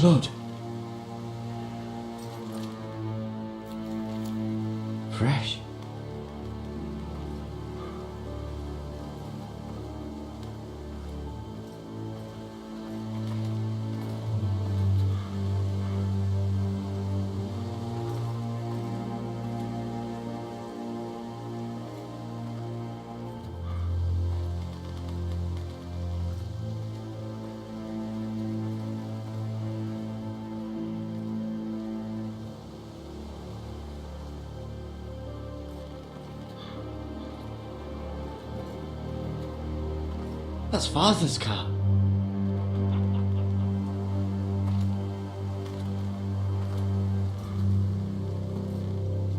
Blood. Fresh. That's Father's car.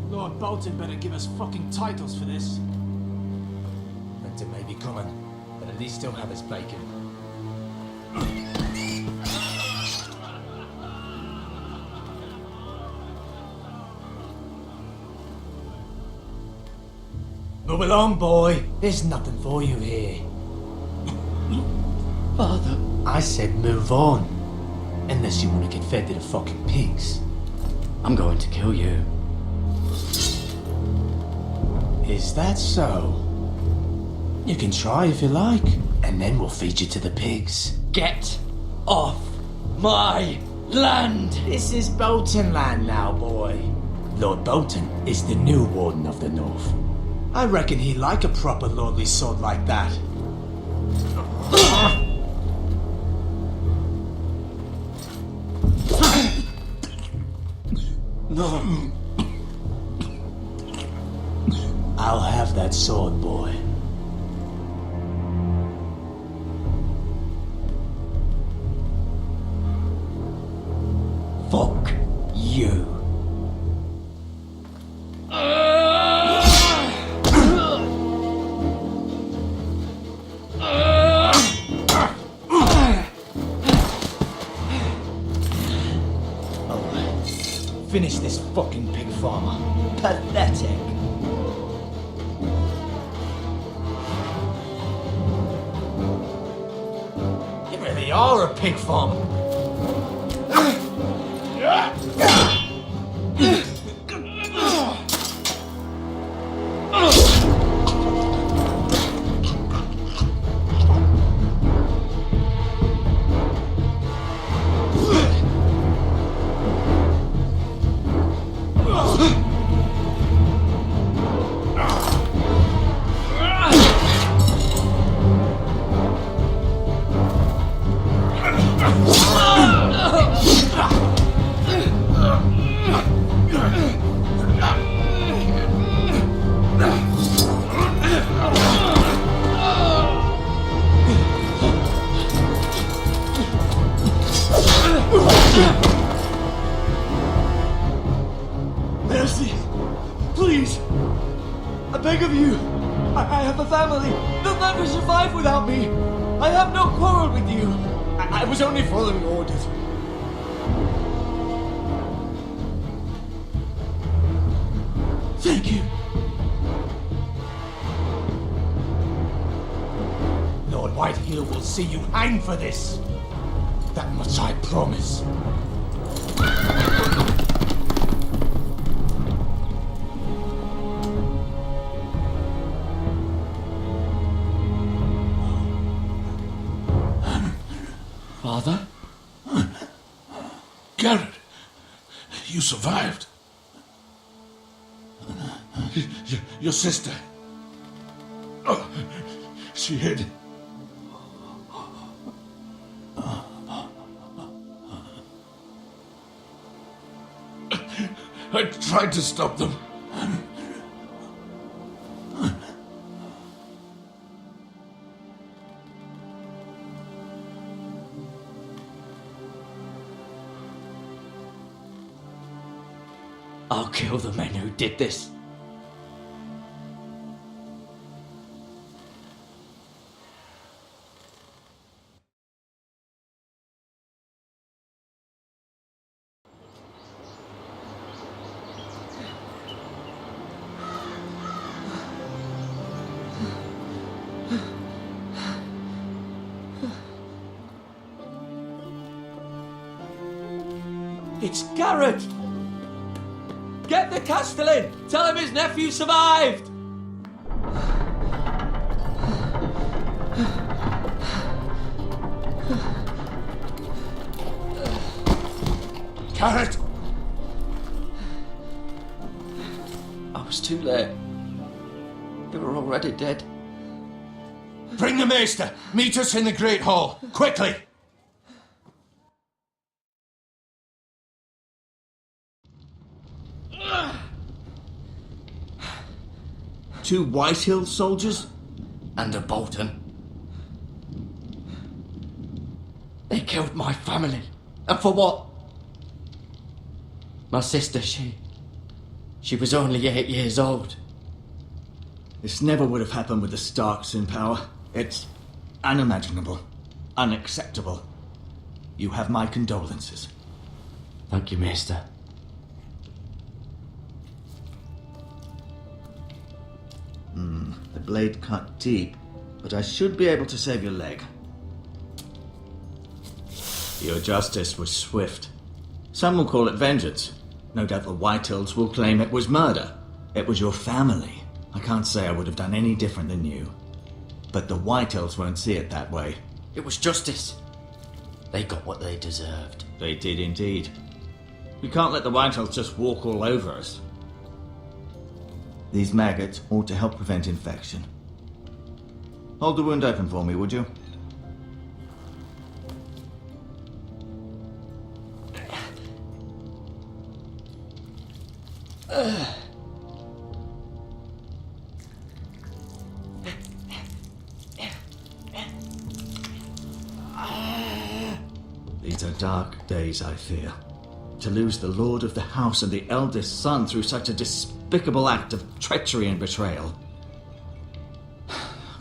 Lord Bolton better give us fucking titles for this. Winter may be coming, but at least he'll have his bacon. Move along, boy. There's nothing for you here. Father. I said move on. Unless you want to get fed to the fucking pigs. I'm going to kill you. Is that so? You can try if you like, and then we'll feed you to the pigs. Get off my land! This is Bolton land now, boy. Lord Bolton is the new Warden of the North. I reckon he'd like a proper lordly sword like that. No. I'll have that sword, boy. Fuck you. Finish this fucking pig farmer. Pathetic. You really are a pig farmer. Mercy! Please! I beg of you! I have a family! They'll never survive without me! I have no quarrel with you! I was only following orders. Thank you! Lord Whitehill will see you hang for this. That much I promise. Father? Garrett, you survived. Your sister. Oh, she hid. I tried to stop them. I'll kill the men who did this. It's Garrett! Get the Castellan! Tell him his nephew survived! Garrett! I was too late. They were already dead. Bring the Maester! Meet us in the Great Hall! Quickly! Two Whitehill soldiers? And a Bolton. They killed my family. And for what? My sister, she was only 8 years old. This never would have happened with the Starks in power. It's unimaginable. Unacceptable. You have my condolences. Thank you, Maester. The blade cut deep, but I should be able to save your leg. Your justice was swift. Some will call it vengeance. No doubt the Whitehills will claim it was murder. It was your family. I can't say I would have done any different than you. But the Whitehills won't see it that way. It was justice. They got what they deserved. They did indeed. We can't let the Whitehills just walk all over us. These maggots ought to help prevent infection. Hold the wound open for me, would you? These are dark days, I fear. To lose the lord of the house and the eldest son through such a despicable act of treachery and betrayal.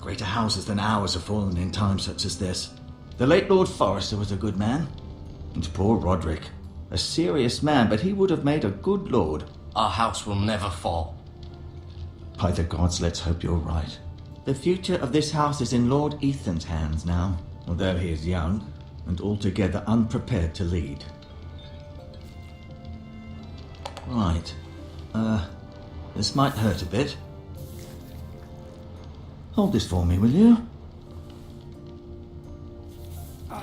Greater houses than ours have fallen in times such as this. The late Lord Forrester was a good man. And poor Roderick. A serious man, but he would have made a good lord. Our house will never fall. By the gods, let's hope you're right. The future of this house is in Lord Ethan's hands now, although he is young and altogether unprepared to lead. Right. This might hurt a bit. Hold this for me, will you? I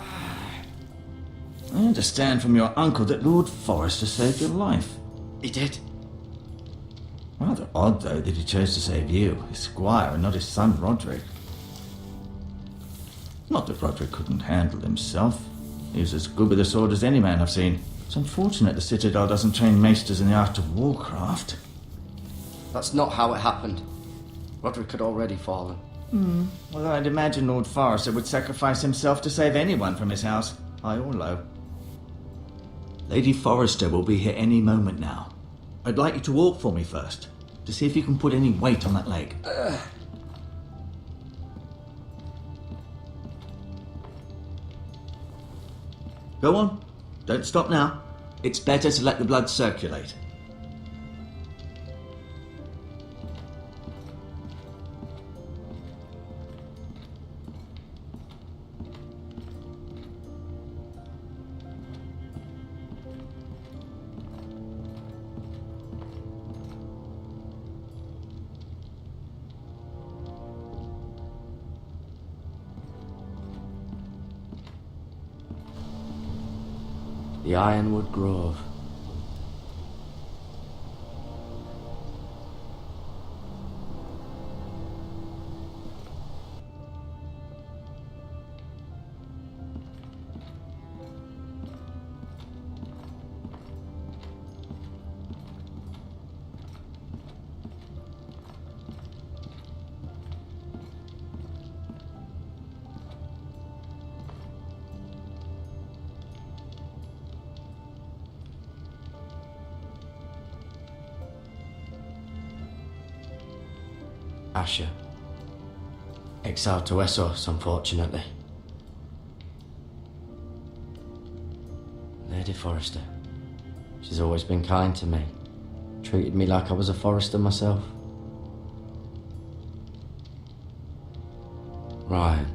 understand from your uncle that Lord Forrester saved your life. He did. Rather odd, though, that he chose to save you, his squire, and not his son Roderick. Not that Roderick couldn't handle himself. He was as good with a sword as any man I've seen. It's unfortunate the Citadel doesn't train maesters in the art of warcraft. That's not how it happened. Roderick had already fallen. Well, I'd imagine Lord Forrester would sacrifice himself to save anyone from his house, high or low. Lady Forrester will be here any moment now. I'd like you to walk for me first, to see if you can put any weight on that leg. Go on. Don't stop now. It's better to let the blood circulate. The Ironwood Grove. Asher. Exiled to Essos, unfortunately. Lady Forrester. She's always been kind to me. Treated me like I was a Forrester myself. Ryan.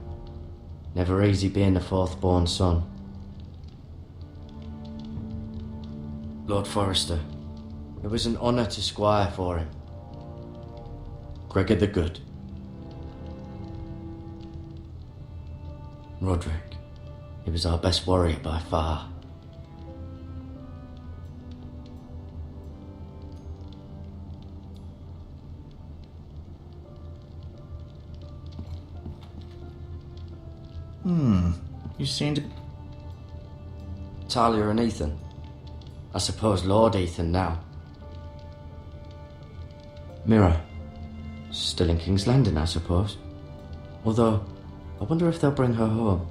Never easy being the fourth-born son. Lord Forrester. It was an honour to squire for him. Gregor the Good. Roderick. He was our best warrior by far. You seem to... Talia and Ethan. I suppose Lord Ethan now. Mira. Still in King's Landing, I suppose. Although, I wonder if they'll bring her home.